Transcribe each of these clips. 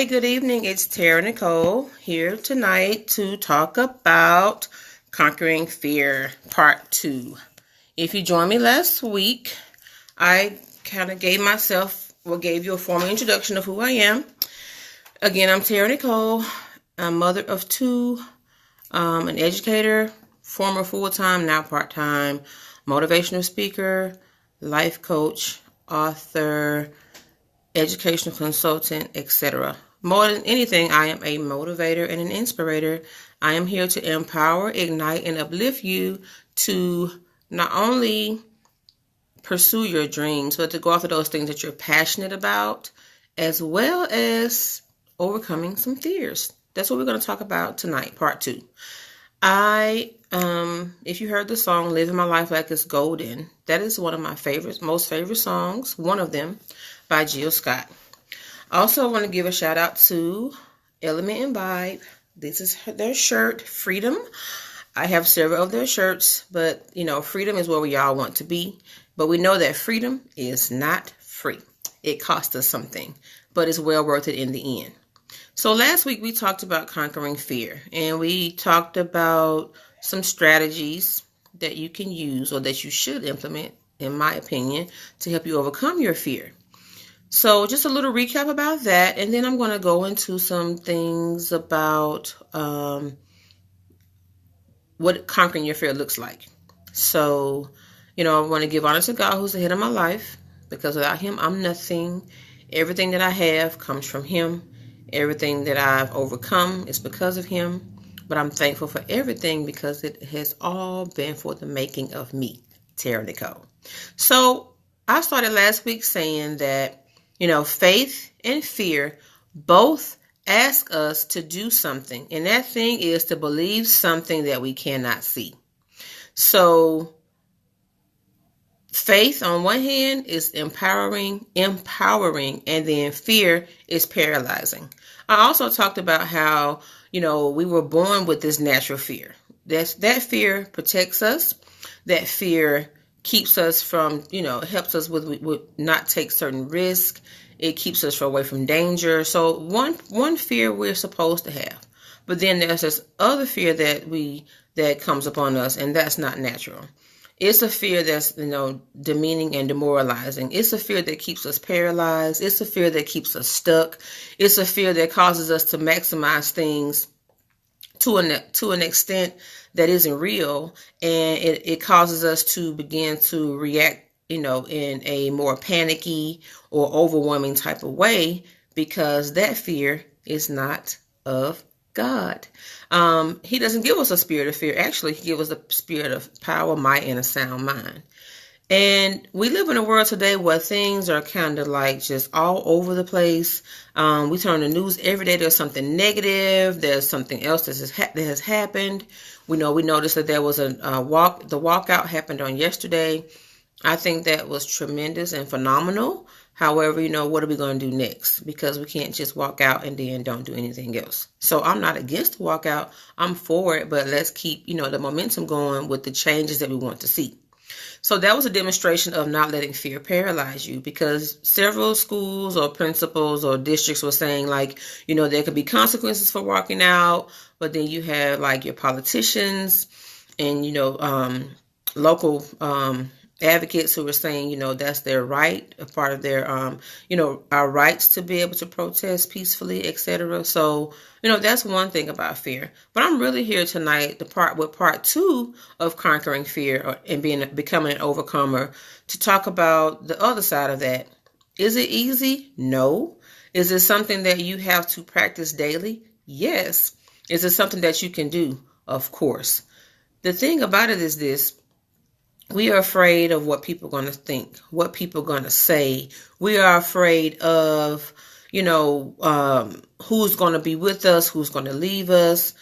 Hey, good evening. It's Tara Nicole here tonight to talk about Conquering Fear Part 2. If you joined me last week, I kind of gave you a formal introduction of who I am. Again, I'm Tara Nicole. I'm mother of two, an educator, former full-time, now part-time, motivational speaker, life coach, author, educational consultant, etc. More than anything, I am a motivator and an inspirator. I am here to empower, ignite, and uplift you to not only pursue your dreams, but to go after those things that you're passionate about, as well as overcoming some fears. That's what we're going to talk about tonight, part 2. If you heard the song Living My Life Like It's Golden, that is one of my most favorite songs, one of them, by Jill Scott. Also, I want to give a shout out to Element Imbibe. This is their shirt, Freedom. I have several of their shirts, but freedom is where we all want to be. But we know that freedom is not free. It costs us something, but it's well worth it in the end. So last week we talked about conquering fear, and we talked about some strategies that you can use or that you should implement, in my opinion, to help you overcome your fear. So just a little recap about that, and then I'm going to go into some things about what conquering your fear looks like. So, I want to give honor to God, who's the head of my life, because without Him, I'm nothing. Everything that I have comes from Him. Everything that I've overcome is because of Him. But I'm thankful for everything because it has all been for the making of me, Tara Nicole. So I started last week saying that faith and fear both ask us to do something. And that thing is to believe something that we cannot see. So faith on one hand is empowering, and then fear is paralyzing. I also talked about how, we were born with this natural fear. That fear protects us. That fear keeps us from, helps us with not take certain risks. It keeps us away from danger. So one fear we're supposed to have. But then there's this other fear that comes upon us, and that's not natural. It's a fear that's, demeaning and demoralizing. It's a fear that keeps us paralyzed. It's a fear that keeps us stuck. It's a fear that causes us to maximize things to an extent that isn't real, and it causes us to begin to react, in a more panicky or overwhelming type of way, because that fear is not of God. He doesn't give us a spirit of fear. Actually, He gives us a spirit of power, might, and a sound mind. And we live in a world today where things are kind of like just all over the place. We turn on the news every day. There's something negative. There's something else that has happened. We noticed that there was the walkout happened on yesterday. I think that was tremendous and phenomenal. However, what are we going to do next? Because we can't just walk out and then don't do anything else. So I'm not against the walkout. I'm for it, but let's keep, the momentum going with the changes that we want to see. So that was a demonstration of not letting fear paralyze you, because several schools or principals or districts were saying, there could be consequences for walking out, but then you have your politicians and, local advocates who were saying, that's their right, a part of their, our rights to be able to protest peacefully, etc. So, that's one thing about fear. But I'm really here tonight with part 2 of conquering fear and becoming an overcomer, to talk about the other side of that. Is it easy? No. Is it something that you have to practice daily? Yes. Is it something that you can do? Of course. The thing about it is this. We are afraid of what people are going to think, what people are going to say. We are afraid of, who's going to be with us, who's going to leave us.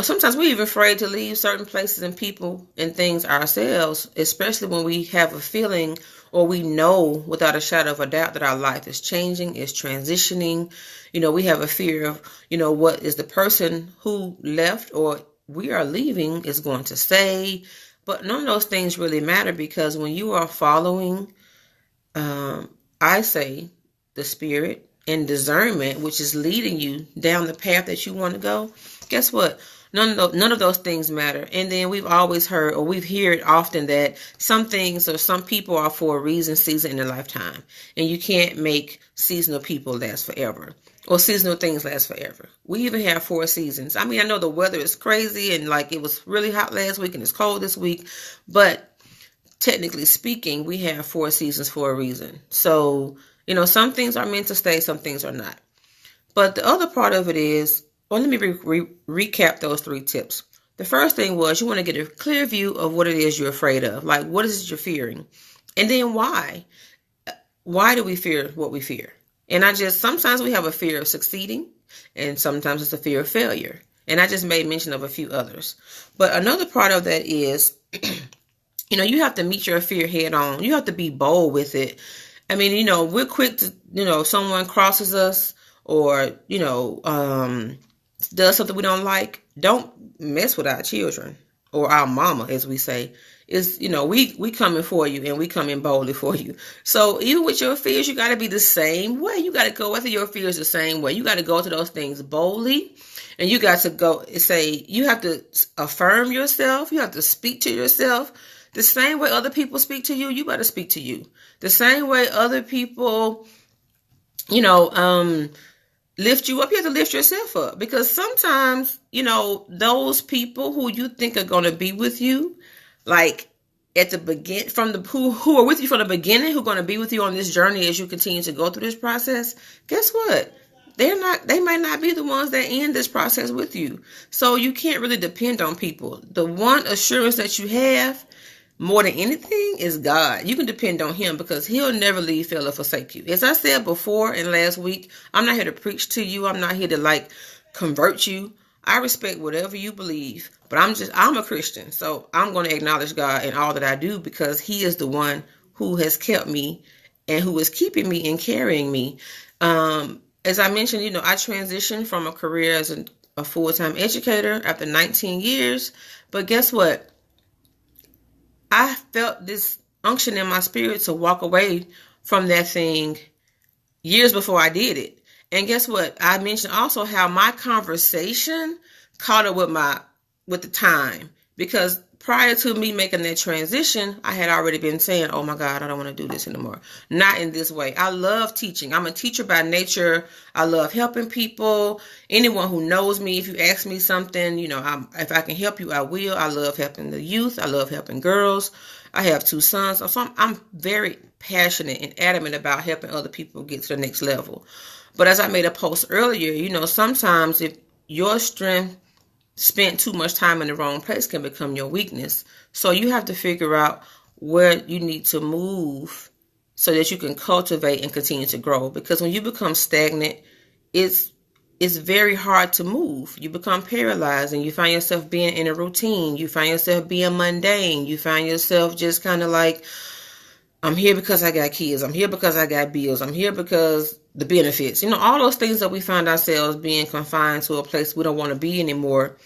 Sometimes we're even afraid to leave certain places and people and things ourselves, especially when we have a feeling or we know without a shadow of a doubt that our life is changing, is transitioning. We have a fear of, what is the person who left or we are leaving is going to say. But none of those things really matter, because when you are following, I say, the Spirit, and discernment, which is leading you down the path that you want to go, guess what? None of those things matter. And then we've always heard, or we've heard often, that some things or some people are for a reason, season in a lifetime. And you can't make seasonal people last forever, or seasonal things last forever. We even have 4 seasons. I mean, I know the weather is crazy and like it was really hot last week and it's cold this week, but technically speaking, we have 4 seasons for a reason. So, some things are meant to stay, some things are not. But the other part of it is, well, let me recap those 3 tips. The first thing was, you want to get a clear view of what it is you're afraid of. Like, what is it you're fearing? And then why? Why do we fear what we fear? And sometimes we have a fear of succeeding, and sometimes it's a fear of failure. And I just made mention of a few others. But another part of that is, you have to meet your fear head on. You have to be bold with it. I mean, we're quick to, someone crosses us or, does something we don't like. Don't mess with our children or our mama, as we say. We coming for you, and we coming boldly for you. So even with your fears, you got to be the same way. You got to go after your fears the same way. You got to go to those things boldly, and you got to go say, you have to affirm yourself. You have to speak to yourself. The same way other people speak to you, you better speak to you. The same way other people, lift you up, you have to lift yourself up. Because sometimes, those people who you think are going to be with you, like at the begin, who are with you from the beginning, who are going to be with you on this journey as you continue to go through this process, guess what? They might not be the ones that end this process with you. So you can't really depend on people. The one assurance that you have, more than anything, is God. You can depend on him because he'll never leave, fail, or forsake you. As I said before and last week, I'm not here to preach to you. I'm not here to convert you. I respect whatever you believe, but I'm a Christian. So I'm going to acknowledge God in all that I do because he is the one who has kept me and who is keeping me and carrying me. As I mentioned, I transitioned from a career as a full-time educator after 19 years. But guess what? I felt this unction in my spirit to walk away from that thing years before I did it. And guess what? I mentioned also how my conversation caught up with the time. Because prior to me making that transition, I had already been saying, oh my God, I don't want to do this anymore. Not in this way. I love teaching. I'm a teacher by nature. I love helping people. Anyone who knows me, if you ask me something, if I can help you, I will. I love helping the youth. I love helping girls. I have 2 sons. So I'm very passionate and adamant about helping other people get to the next level. But as I made a post earlier, sometimes if your strength spent too much time in the wrong place can become your weakness. So you have to figure out where you need to move so that you can cultivate and continue to grow. Because when you become stagnant, it's very hard to move. You become paralyzed and you find yourself being in a routine. You find yourself being mundane. You find yourself just kind of like, I'm here because I got kids. I'm here because I got bills. I'm here because the benefits. All those things that we find ourselves being confined to a place we don't want to be anymore.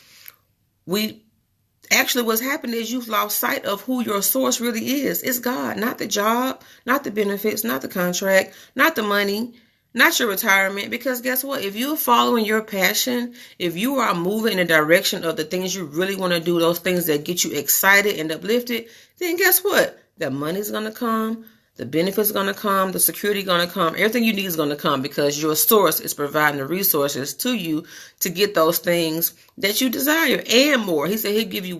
What's happening is you've lost sight of who your source really is. It's God, not the job, not the benefits, not the contract, not the money, not your retirement. Because guess what? If you're following your passion, if you are moving in the direction of the things you really want to do, those things that get you excited and uplifted, then guess what? The money's going to come. The benefits are going to come. The security is going to come. Everything you need is going to come because your source is providing the resources to you to get those things that you desire and more. He said he'll give you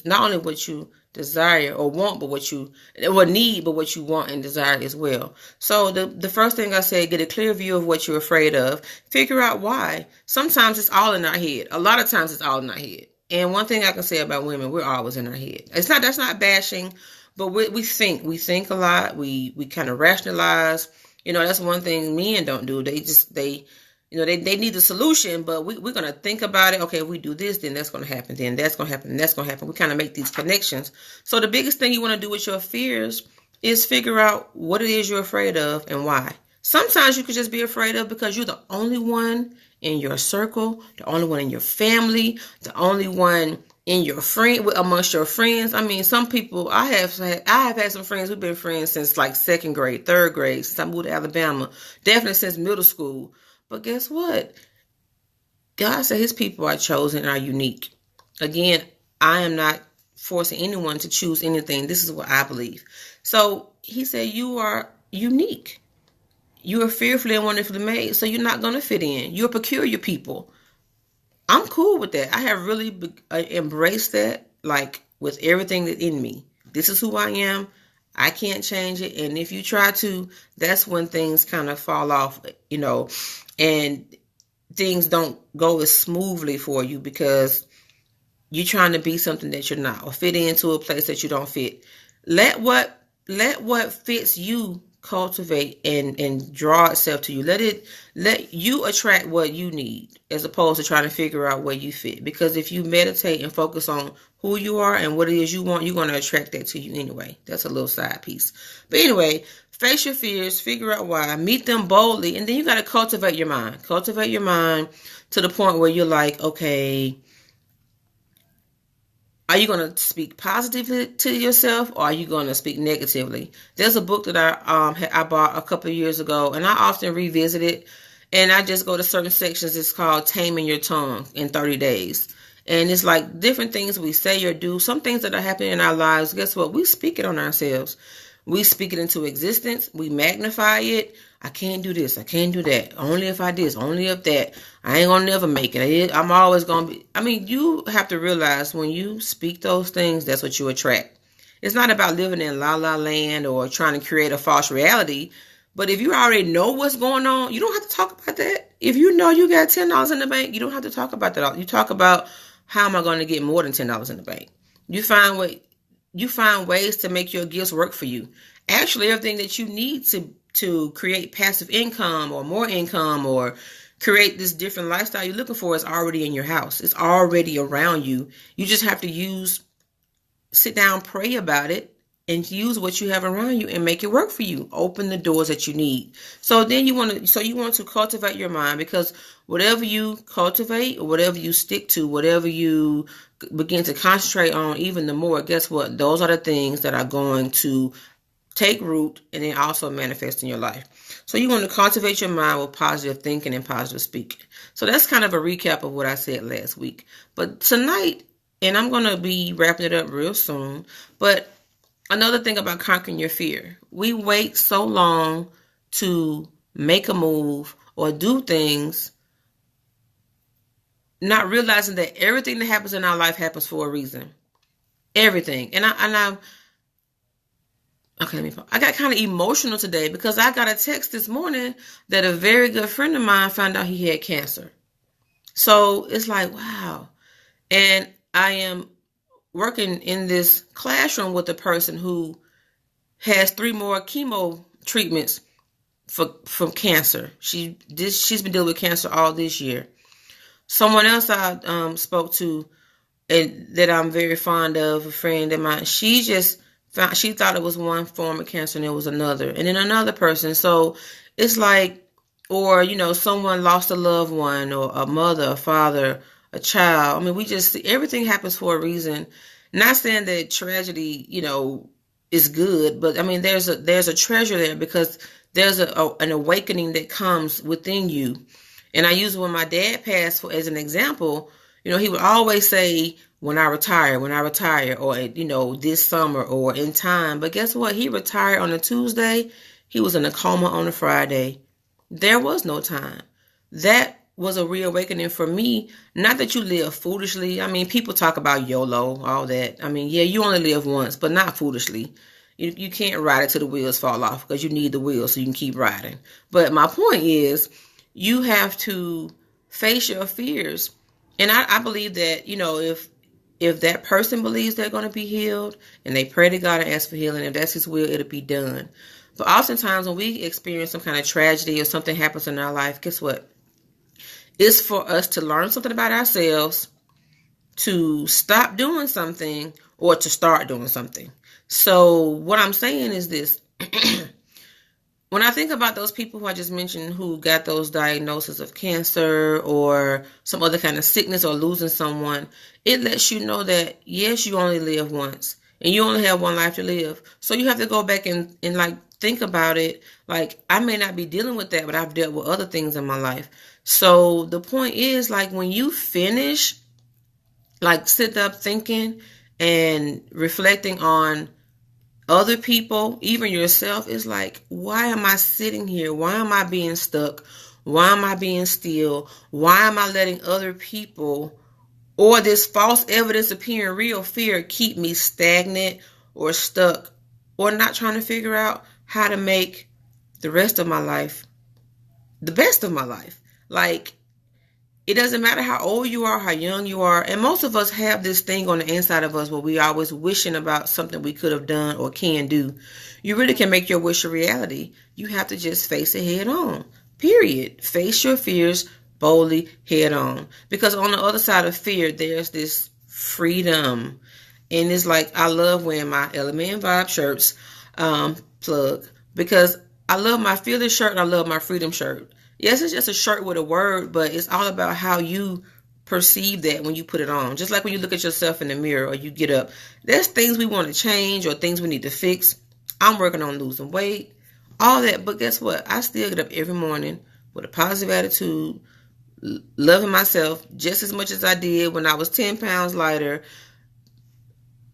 not only what you desire or want, but what you need, but what you want and desire as well. So the first thing I said, get a clear view of what you're afraid of. Figure out why. Sometimes it's all in our head. A lot of times it's all in our head. And one thing I can say about women, we're always in our head. That's not bashing. But we think a lot. We kind of rationalize. That's one thing men don't do. They need the solution, but we're going to think about it. Okay, if we do this, then that's going to happen. Then that's going to happen. And that's going to happen. We kind of make these connections. So the biggest thing you want to do with your fears is figure out what it is you're afraid of and why. Sometimes you could just be afraid of because you're the only one in your circle, the only one in your family, the only one in your friend, amongst your friends. I mean, some people, I have had some friends who've been friends since like second grade, third grade, since I moved to Alabama, definitely since middle school. But guess what? God said his people are chosen and are unique. Again, I am not forcing anyone to choose anything. This is what I believe. So he said, you are unique. You are fearfully and wonderfully made, so you're not going to fit in. You're peculiar people. I'm cool with that. I have really embraced that, like with everything that in me. This is who I am. I can't change it. And if you try to, that's when things kind of fall off, and things don't go as smoothly for you because you're trying to be something that you're not, or fit into a place that you don't fit. Let what fits you cultivate and draw itself to you. Let you attract what you need, as opposed to trying to figure out where you fit. Because if you meditate and focus on who you are and what it is you want, you're going to attract that to you anyway. That's a little side piece. But anyway, face your fears, figure out why, meet them boldly, and then you got to cultivate your mind. Cultivate your mind to the point where you're like, okay, are you going to speak positively to yourself, or are you going to speak negatively? There's a book that I bought a couple of years ago, and I often revisit it, and I just go to certain sections. It's called Taming Your Tongue in 30 Days. And it's like different things we say or do, some things that are happening in our lives. Guess what? We speak it on ourselves. We speak it into existence. We magnify it. I can't do this. I can't do that. Only if I this. Only if that. I ain't gonna never make it. I'm always gonna be. I mean, you have to realize when you speak those things, that's what you attract. It's not about living in la la land or trying to create a false reality. But if you already know what's going on, you don't have to talk about that. If you know you got $10 in the bank, you don't have to talk about that. You talk about, how am I going to get more than $10 in the bank? You find ways to make your gifts work for you. Actually, everything that you need to create passive income or more income or create this different lifestyle you're looking for is already in your house. It's already around you. You just have to sit down, pray about it, and use what you have around you and make it work for you. Open the doors that you need. So then you want to cultivate your mind, because whatever you cultivate or whatever you stick to, whatever you begin to concentrate on even the more, guess what? Those are the things that are going to take root and then also manifest in your life. So you want to cultivate your mind with positive thinking and positive speaking. So that's kind of a recap of what I said last week. But tonight, and I'm going to be wrapping it up real soon, but another thing about conquering your fear, we wait so long to make a move or do things, not realizing that everything that happens in our life happens for a reason. Everything. I got kind of emotional today because I got a text this morning that a very good friend of mine found out he had cancer. So it's like, wow. And I am working in this classroom with a person who has 3 more chemo treatments from cancer. She's been dealing with cancer all this year. Someone else I spoke to, and that I'm very fond of, a friend of mine, she thought it was one form of cancer and it was another, and then another person. So it's like, or someone lost a loved one, or a mother, a father, a child. I mean, everything happens for a reason. Not saying that tragedy, is good, but I mean, there's a treasure there, because there's an awakening that comes within you. And I use when my dad passed as an example. He would always say, when I retire, or this summer or in time. But guess what? He retired on a Tuesday. He was in a coma on a Friday. There was no time. That was a reawakening for me. Not that you live foolishly. I mean, people talk about YOLO, all that. I mean, yeah, you only live once, but not foolishly. You can't ride it till the wheels fall off, because you need the wheels so you can keep riding. But my point is, you have to face your fears. And I believe that, if that person believes they're going to be healed and they pray to God and ask for healing, if that's his will, it'll be done. But oftentimes when we experience some kind of tragedy or something happens in our life, guess what? It's for us to learn something about ourselves, to stop doing something, or to start doing something. So what I'm saying is this. When I think about those people who I just mentioned who got those diagnoses of cancer or some other kind of sickness or losing someone, it lets you know that, yes, you only live once and you only have one life to live. So you have to go back and like think about it. Like, I may not be dealing with that, but I've dealt with other things in my life. So the point is, like, when you finish, like, sit up thinking and reflecting on other people, even yourself, is like, why am I sitting here? Why am I being stuck? Why am I being still? Why am I letting other people or this false evidence appearing real fear keep me stagnant or stuck or not trying to figure out how to make the rest of my life the best of my life? Like, it doesn't matter how old you are, how young you are. And most of us have this thing on the inside of us where we always wishing about something we could have done or can do. You really can make your wish a reality. You have to just face it head on. Period. Face your fears boldly head on. Because on the other side of fear, there's this freedom. And it's like, I love wearing my Element and Vibe shirts, plug. Because I love my Fearless shirt and I love my Freedom shirt. Yes, it's just a shirt with a word, but it's all about how you perceive that when you put it on. Just like when you look at yourself in the mirror or you get up. There's things we want to change or things we need to fix. I'm working on losing weight, all that. But guess what? I still get up every morning with a positive attitude, loving myself just as much as I did when I was 10 pounds lighter.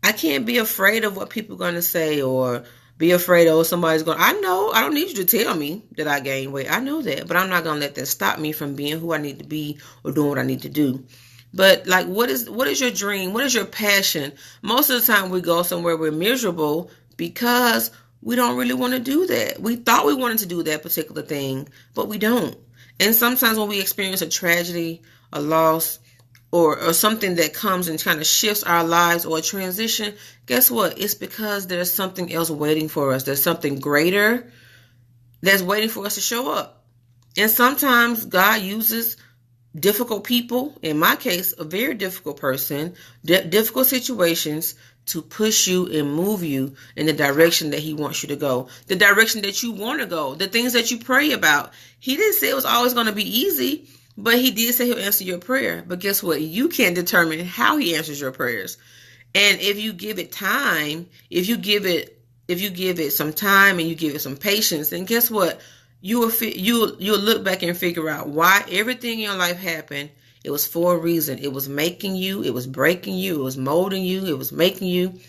I can't be afraid of what people are going to say or be afraid, oh, somebody's going, I know, I don't need you to tell me that I gained weight. I know that, but I'm not going to let that stop me from being who I need to be or doing what I need to do. But like, what is your dream? What is your passion? Most of the time we go somewhere we're miserable because we don't really want to do that. We thought we wanted to do that particular thing, but we don't. And sometimes when we experience a tragedy, a loss, or something that comes and kind of shifts our lives or a transition, guess what? It's because there's something else waiting for us. There's something greater that's waiting for us to show up. And sometimes God uses difficult people, in my case, a very difficult person, difficult situations to push you and move you in the direction that he wants you to go, the direction that you want to go, the things that you pray about. He didn't say it was always going to be easy. But he did say he'll answer your prayer. But guess what? You can't determine how he answers your prayers. And if you give it time, if you give it some time and you give it some patience, then guess what? You'll look back and figure out why everything in your life happened. It was for a reason. It was making you, it was breaking you, it was molding you, it was making you.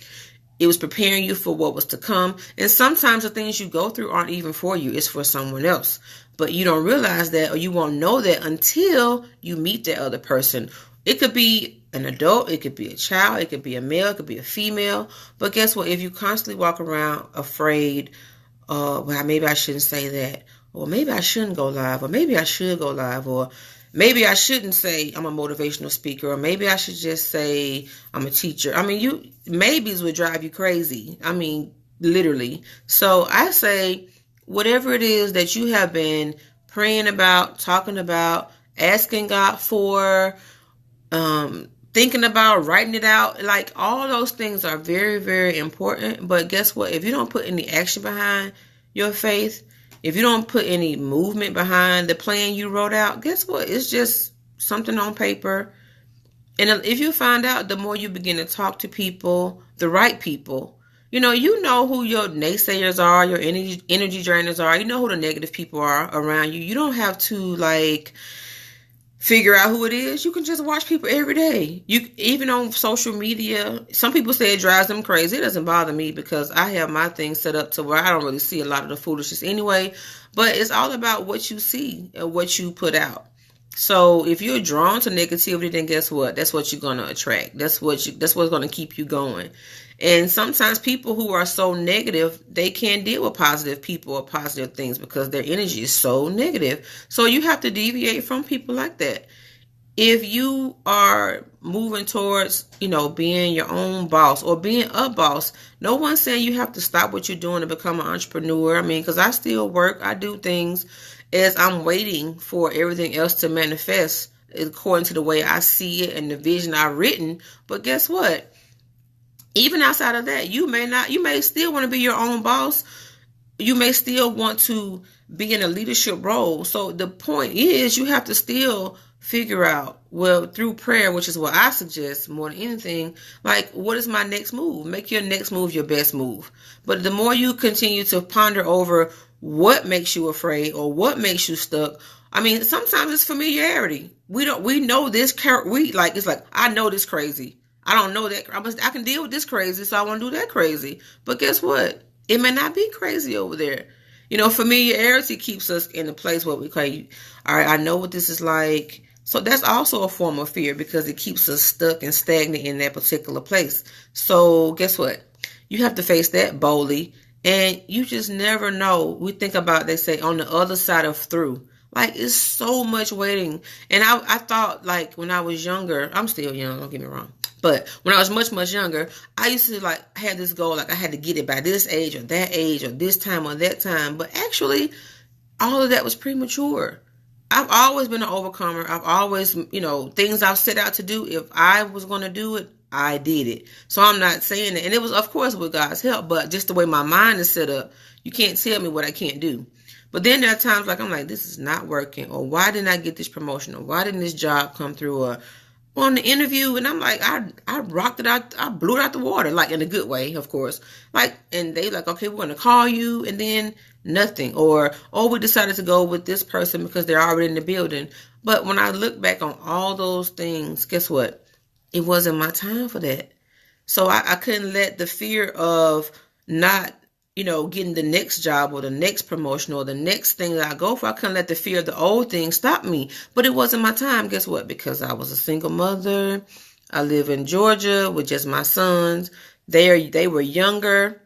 It was preparing you for what was to come. And sometimes the things you go through aren't even for you. It's for someone else. But you don't realize that, or you won't know that until you meet that other person. It could be an adult. It could be a child. It could be a male. It could be a female. But guess what? If you constantly walk around afraid, well, maybe I shouldn't say that. Or maybe I shouldn't go live. Or maybe I should go live. Or maybe I shouldn't say I'm a motivational speaker, or maybe I should just say I'm a teacher. I mean, maybes would drive you crazy. I mean, literally. So I say, whatever it is that you have been praying about, talking about, asking God for, thinking about, writing it out, like all those things are very, very important. But guess what? If you don't put any action behind your faith, if you don't put any movement behind the plan you wrote out, guess what? It's just something on paper. And if you find out, the more you begin to talk to people, the right people, you know who your naysayers are, your energy drainers are. You know who the negative people are around you. You don't have to figure out who it is. You can just watch people every day. Even on social media, some people say it drives them crazy. It doesn't bother me because I have my thing set up to where I don't really see a lot of the foolishness anyway. But it's all about what you see and what you put out. So if you're drawn to negativity, then guess what? That's what you're going to attract. That's what's going to keep you going. And sometimes people who are so negative, they can't deal with positive people or positive things because their energy is so negative. So you have to deviate from people like that. If you are moving towards, being your own boss or being a boss, no one's saying you have to stop what you're doing to become an entrepreneur. I mean, because I still work, I do things as I'm waiting for everything else to manifest according to the way I see it and the vision I've written. But guess what? Even outside of that, you may still want to be your own boss. you may still want to be in a leadership role. So the point is, you have to still figure out, well, through prayer, which is what I suggest more than anything, like, what is my next move? Make your next move your best move. But the more you continue to ponder over what makes you afraid or what makes you stuck, I mean, sometimes it's familiarity. We know this, it's like, I know this crazy. I don't know that. I can deal with this crazy, so I want to do that crazy. But guess what? It may not be crazy over there. Familiarity keeps us in a place where we say, all right, I know what this is like. So that's also a form of fear because it keeps us stuck and stagnant in that particular place. So guess what? You have to face that boldly, and you just never know. We think about, they say, on the other side of through. Like, it's so much waiting. And I thought, like, when I was younger, I'm still young, don't get me wrong. But when I was much, much younger, I used to, like, have this goal, like, I had to get it by this age or this time or that time. But actually, all of that was premature. I've always been an overcomer. I've always, things I've set out to do, if I was going to do it, I did it. So I'm not saying that. And it was, of course, with God's help. But just the way my mind is set up, you can't tell me what I can't do. But then there are times like I'm like, this is not working, or why didn't I get this promotion, or why didn't this job come through, or on the interview, and I'm like, I rocked it out, I blew it out the water, like in a good way, of course. Like, and they like, okay, we're going to call you, and then nothing. Or, oh, we decided to go with this person because they're already in the building. But when I look back on all those things, guess what? It wasn't my time for that. So I couldn't let the fear of not getting the next job or the next promotion or the next thing that I go for, I couldn't let the fear of the old thing stop me. But it wasn't my time. Guess what? Because I was a single mother. I live in Georgia with just my sons. They were younger.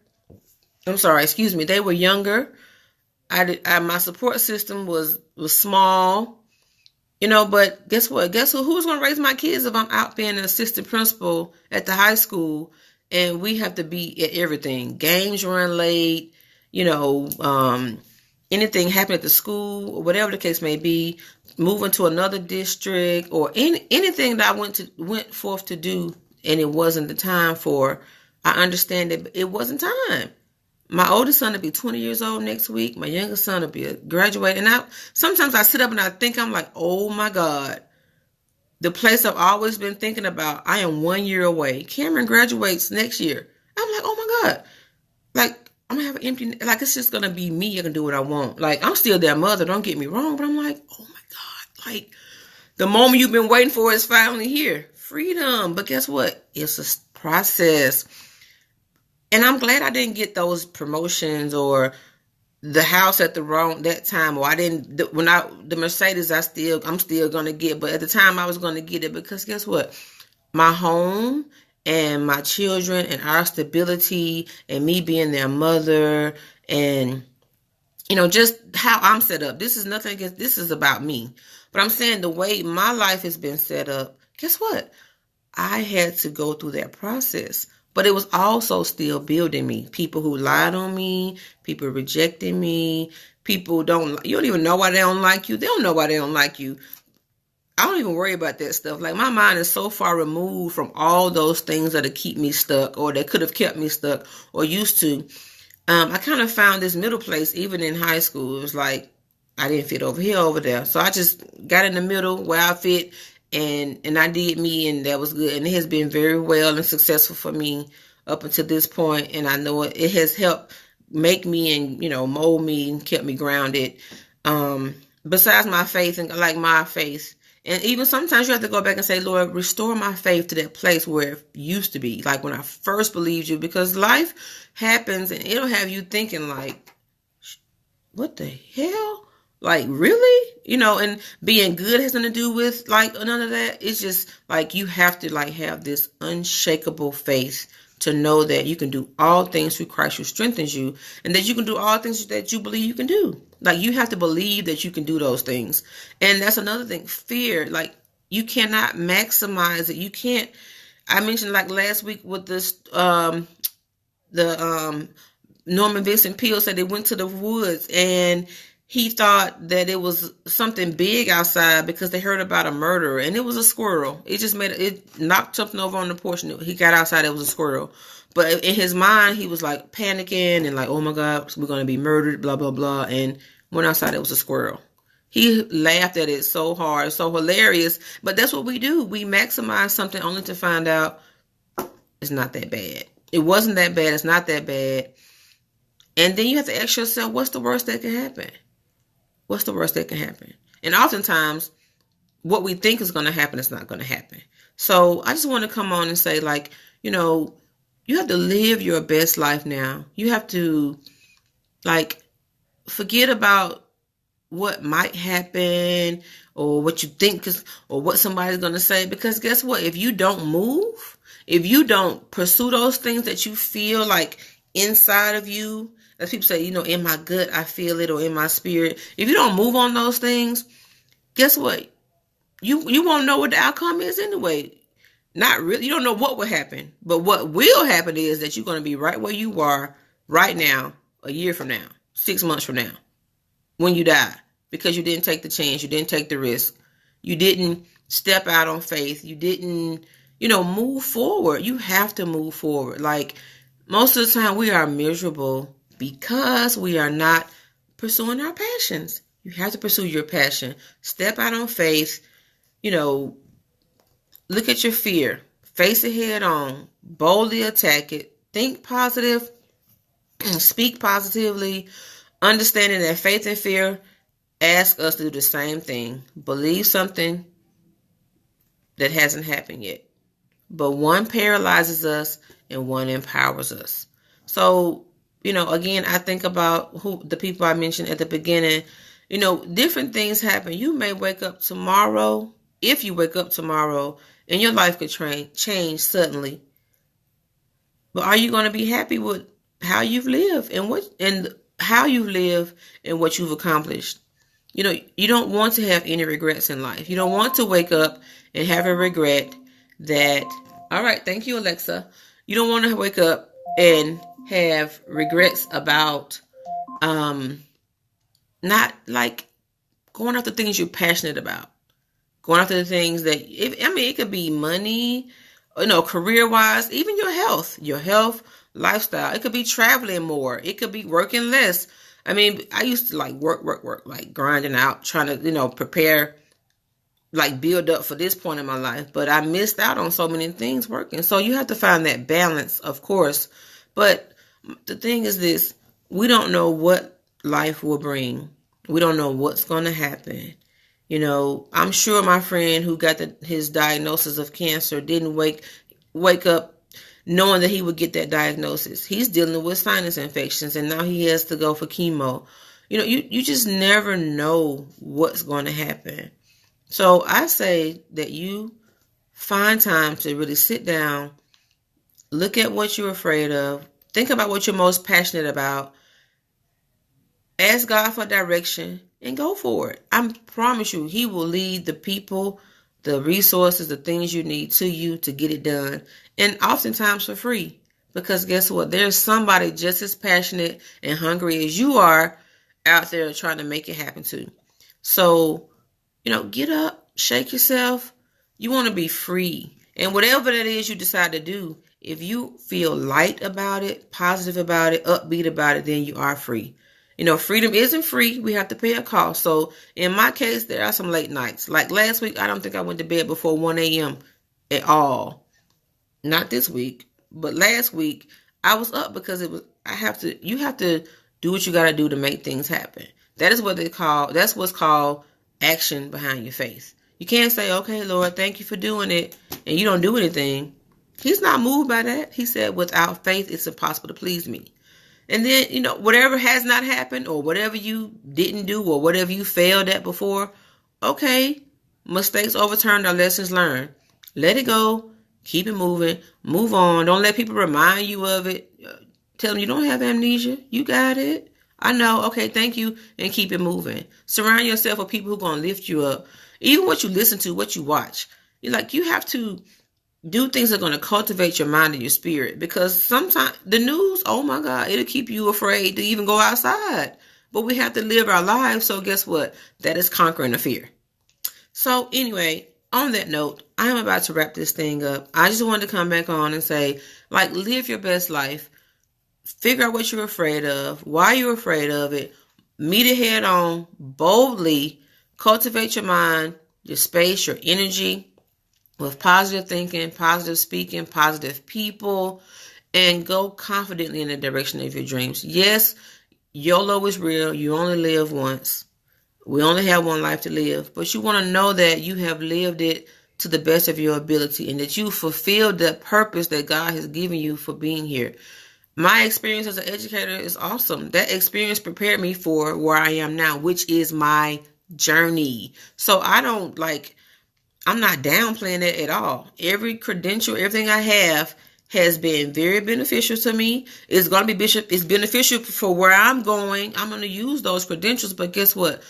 I'm sorry, excuse me. They were younger. My support system was small. But guess what? Guess who's going to raise my kids if I'm out being an assistant principal at the high school? And we have to be at everything. Games run late, anything happen at the school, or whatever the case may be, moving to another district, or anything that I went forth to do, and it wasn't the time for. I understand that it wasn't time. My oldest son will be 20 years old next week. My youngest son will be graduating. And sometimes I sit up and I think, I'm like, oh my God. The place I've always been thinking about, I am 1 year away. Cameron graduates next year. I'm like, oh my God. Like, I'm going to have an empty, like, it's just going to be me. I can do what I want. Like, I'm still their mother. Don't get me wrong. But I'm like, oh my God. Like, the moment you've been waiting for is finally here. Freedom. But guess what? It's a process. And I'm glad I didn't get those promotions or the house at that time, or I didn't, the Mercedes I'm still going to get, but at the time I was going to get it because guess what? My home and my children and our stability and me being their mother and, just how I'm set up. This is nothing against, this is about me. But I'm saying the way my life has been set up, guess what? I had to go through that process. But it was also still building me. People who lied on me, people rejecting me, you don't even know why they don't like you. They don't know why they don't like you. I don't even worry about that stuff. Like, my mind is so far removed from all those things that keep me stuck or that could have kept me stuck or used to. I kind of found this middle place even in high school. It was like I didn't fit over here, over there. So I just got in the middle where I fit. And I did me, and that was good. And it has been very well and successful for me up until this point. And I know it has helped make me and, mold me and kept me grounded. Besides my faith and like my faith. And even sometimes you have to go back and say, Lord, restore my faith to that place where it used to be. Like when I first believed you, because life happens and it'll have you thinking like, what the hell? Like, really? And being good has nothing to do with like none of that. It's just like you have to like have this unshakable faith to know that you can do all things through Christ who strengthens you, and that you can do all things that you believe you can do. Like, you have to believe that you can do those things. And that's another thing. Fear, like, you cannot maximize it. You can't. I mentioned like last week with this, Norman Vincent Peale said they went to the woods and he thought that it was something big outside because they heard about a murder, and it was a squirrel. It knocked something over on the porch, and he got outside, it was a squirrel. But in his mind, he was like panicking and like, oh my God, we're going to be murdered, blah, blah, blah. And went outside, it was a squirrel. He laughed at it so hard, so hilarious. But that's what we do. We maximize something only to find out it's not that bad. It wasn't that bad. It's not that bad. And then you have to ask yourself, what's the worst that can happen? What's the worst that can happen? And oftentimes, what we think is going to happen is not going to happen. So I just want to come on and say, like, you have to live your best life now. You have to, like, forget about what might happen or what you think or what somebody's going to say. Because guess what? If you don't move, if you don't pursue those things that you feel like inside of you, as people say, in my gut, I feel it, or in my spirit. If you don't move on those things, guess what? You won't know what the outcome is anyway. Not really. You don't know what will happen. But what will happen is that you're going to be right where you are right now, a year from now, 6 months from now, when you die. Because you didn't take the chance. You didn't take the risk. You didn't step out on faith. You didn't, move forward. You have to move forward. Like, most of the time we are miserable because we are not pursuing our passions. You have to pursue your passion. Step out on faith. Look at your fear. Face it head on. Boldly attack it. Think positive. Speak positively. Understanding that faith and fear ask us to do the same thing. Believe something that hasn't happened yet. But one paralyzes us and one empowers us. So, again, I think about the people I mentioned at the beginning. Different things happen. You may wake up tomorrow. If you wake up tomorrow, and your life could change suddenly. But are you going to be happy with how you've lived and how you live and what you've accomplished? You don't want to have any regrets in life. You don't want to wake up and have a regret that, all right, thank you, Alexa. You don't want to wake up and have regrets about not like going after things you're passionate about. Going after the things that, it could be money, career-wise, even your health, lifestyle. It could be traveling more. It could be working less. I used to like work, like grinding out, trying to, prepare, like build up for this point in my life. But I missed out on so many things working. So you have to find that balance, of course. But the thing is this, we don't know what life will bring. We don't know what's going to happen. I'm sure my friend who got his diagnosis of cancer didn't wake up knowing that he would get that diagnosis. He's dealing with sinus infections, and now he has to go for chemo. You just never know what's going to happen. So I say that you find time to really sit down, look at what you're afraid of, think about what you're most passionate about, ask God for direction, and go for it. I promise you, he will lead the people, the resources, the things you need to you to get it done. And oftentimes for free. Because guess what? There's somebody just as passionate and hungry as you are out there trying to make it happen too. So, get up, shake yourself. You want to be free. And whatever that is you decide to do, if you feel light about it, positive about it, upbeat about it, then you are free. Freedom isn't free. We have to pay a cost. So in my case, there are some late nights. Like last week, I don't think I went to bed before 1 a.m. at all. Not this week, but last week I was up because you have to do what you got to do to make things happen. That's what's called action behind your faith. You can't say, okay, Lord, thank you for doing it, and you don't do anything. He's not moved by that. He said, without faith, it's impossible to please me. And then, whatever has not happened or whatever you didn't do or whatever you failed at before, okay, mistakes overturned are lessons learned. Let it go. Keep it moving. Move on. Don't let people remind you of it. Tell them you don't have amnesia. You got it. I know. Okay, thank you. And keep it moving. Surround yourself with people who are going to lift you up. Even what you listen to, what you watch. You have to do things that are going to cultivate your mind and your spirit, because sometimes the news, oh my God, it'll keep you afraid to even go outside. but we have to live our lives. So guess what? That is conquering the fear. So anyway, on that note, I am about to wrap this thing up. I just wanted to come back on and say, like, live your best life. Figure out what you're afraid of, why you're afraid of it, meet it head on, boldly, cultivate your mind, your space, your energy with positive thinking, positive speaking, positive people, and go confidently in the direction of your dreams. Yes, YOLO is real. You only live once. We only have one life to live, but you want to know that you have lived it to the best of your ability and that you fulfilled the purpose that God has given you for being here. My experience as an educator is awesome. That experience prepared me for where I am now, which is my journey. So I'm not downplaying it at all. Every credential, everything I have has been very beneficial to me. It's going to be it's beneficial for where I'm going. I'm going to use those credentials, but guess what?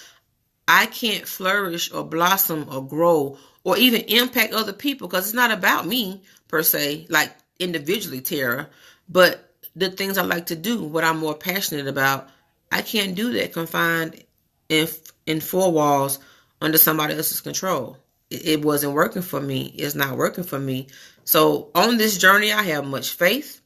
I can't flourish or blossom or grow or even impact other people because it's not about me per se, like individually, Tara, but the things I like to do, what I'm more passionate about, I can't do that confined in four walls under somebody else's control. It wasn't working for me. It's not working for me. So on this journey, I have much faith.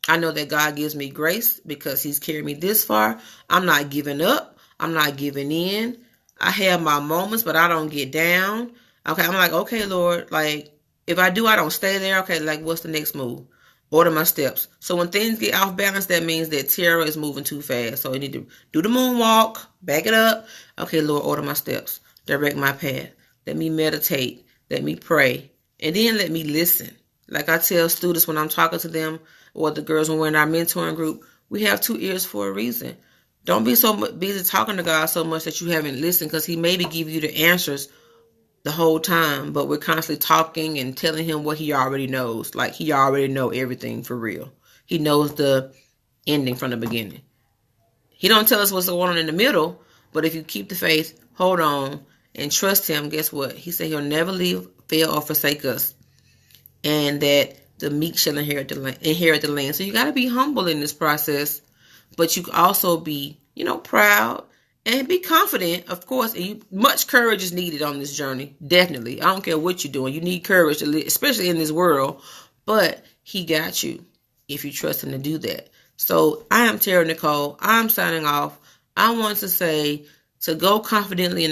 I know that God gives me grace because he's carried me this far. I'm not giving up. I'm not giving in. I have my moments, but I don't get down. Okay, I'm like, okay, Lord, like, if I do, I don't stay there. Okay, like, what's the next move? Order my steps. So when things get off balance, that means that Tara is moving too fast. So I need to do the moonwalk, back it up. Okay, Lord, order my steps. Direct my path. Let me meditate. Let me pray. And then let me listen. Like I tell students when I'm talking to them, or the girls when we're in our mentoring group, we have 2 ears for a reason. Don't be so busy talking to God so much that you haven't listened, because he maybe give you the answers the whole time, but we're constantly talking and telling him what he already knows. Like he already know everything for real. He knows the ending from the beginning. He don't tell us what's going on in the middle, but if you keep the faith, hold on, and trust him, guess what? He said he'll never leave, fail, or forsake us, and that the meek shall inherit the land. So you got to be humble in this process, but you can also be, proud and be confident, of course. And much courage is needed on this journey. Definitely. I don't care what you're doing. You need courage to live, especially in this world. But he got you if you trust him to do that. So I am Tara Nicole. I'm signing off. I want to say to go confidently in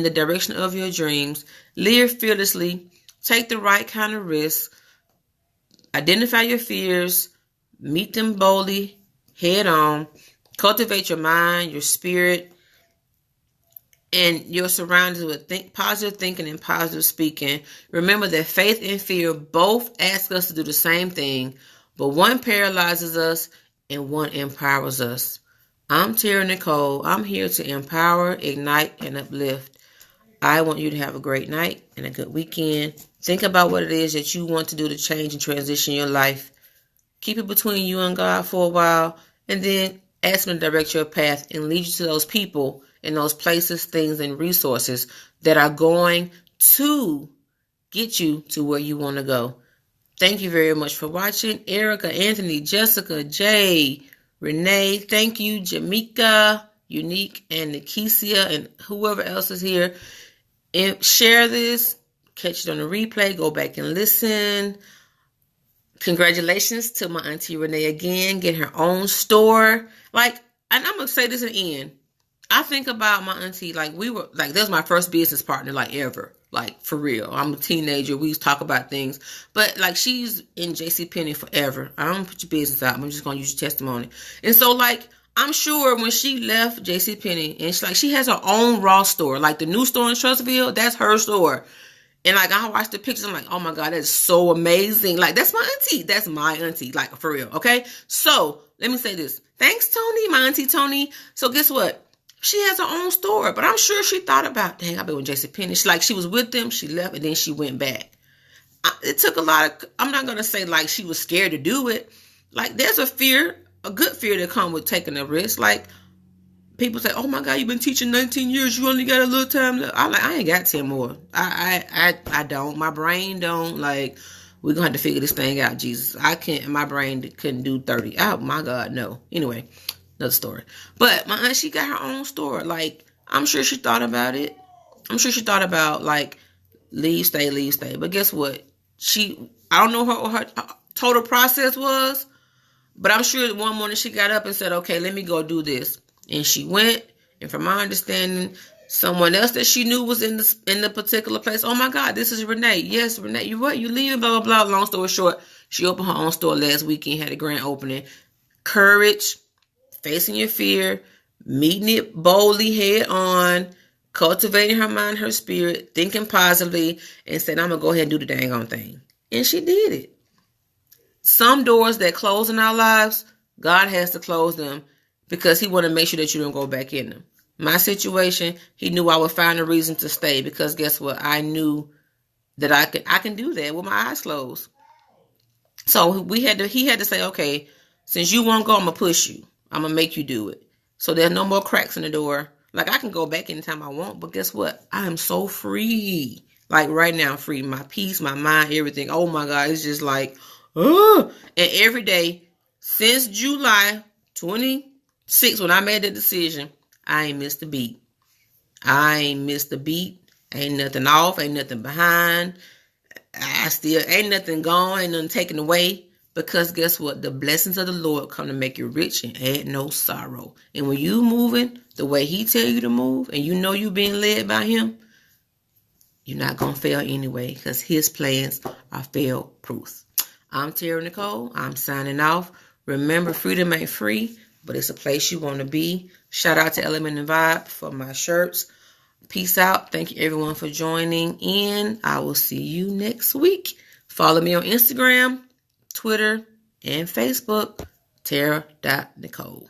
the direction of your dreams. Live fearlessly. Take the right kind of risks. Identify your fears. Meet them boldly. Head on. Cultivate your mind, your spirit, and your surroundings with positive thinking and positive speaking. Remember that faith and fear both ask us to do the same thing, but one paralyzes us and one empowers us. I'm Tara Nicole. I'm here to empower, ignite, and uplift. I want you to have a great night and a good weekend. Think about what it is that you want to do to change and transition your life. Keep it between you and God for a while, and then ask him to direct your path and lead you to those people and those places, things, and resources that are going to get you to where you want to go. Thank you very much for watching. Erica, Anthony, Jessica, Jay, Renee, thank you. Jamaica, Unique, and Nikisia, and whoever else is here. And share this. Catch it on the replay. Go back and listen. Congratulations to my auntie Renee again, getting her own store. And I'm going to say this in the end. I think about my auntie, that was my first business partner, ever. For real. I'm a teenager. We used to talk about things. But, she's in JCPenney forever. I don't put your business out. I'm just going to use your testimony. And so, I'm sure when she left JCPenney, and she has her own Ross store. The new store in Trustville, that's her store. And I watch the pictures, I'm like, oh my God, that's so amazing. That's my auntie. That's my auntie, for real, okay? So, let me say this. Thanks, Tony, my auntie Tony. So, guess what? She has her own store, but I'm sure she thought about, dang, I've been with JCPenney. She was with them, she left, and then she went back. It took a lot of, I'm not going to say, she was scared to do it. There's a fear, a good fear that comes with taking a risk. People say, oh my God, you've been teaching 19 years. You only got a little time left. I'm I ain't got 10 more. I don't. My brain don't. We're going to have to figure this thing out, Jesus. I can't, my brain couldn't do 30. Oh my God, no. Anyway, another story. But my aunt, she got her own store. Like, I'm sure she thought about it. I'm sure she thought about, like, leave, stay, leave, stay. But guess what? I don't know what her total process was, but I'm sure one morning she got up and said, okay, let me go do this. And she went, and from my understanding, someone else that she knew was in the particular place. Oh my God, this is Renee. Yes, Renee, you what? You leaving? Blah, blah, blah. Long story short, she opened her own store last weekend, had a grand opening. Courage, facing your fear, meeting it boldly head on, cultivating her mind, her spirit, thinking positively, and said, I'm going to go ahead and do the dang on thing. And she did it. Some doors that close in our lives, God has to close them because he want to make sure that you don't go back in them. My situation, he knew I would find a reason to stay because guess what? I knew that I can do that with my eyes closed. So he had to say, okay, since you won't go, I'm going to push you. I'm going to make you do it. So there's no more cracks in the door. Like, I can go back anytime I want, but guess what? I am so free. Like, right now, I'm free. My peace, my mind, everything. Oh, my God. It's just like, oh. And every day since July 26th, when I made that decision, I ain't missed a beat. I ain't missed a beat. Ain't nothing off. Ain't nothing behind. I still ain't nothing gone. Ain't nothing taken away. Because guess what? The blessings of the Lord come to make you rich and add no sorrow. And when you moving the way he tell you to move, and you know you being led by him, you're not going to fail anyway because his plans are fail proof. I'm Tara Nicole. I'm signing off. Remember, freedom ain't free, but it's a place you want to be. Shout out to Element and Vibe for my shirts. Peace out. Thank you everyone for joining in. I will see you next week. Follow me on Instagram, Twitter, and Facebook, Tara.Nicole.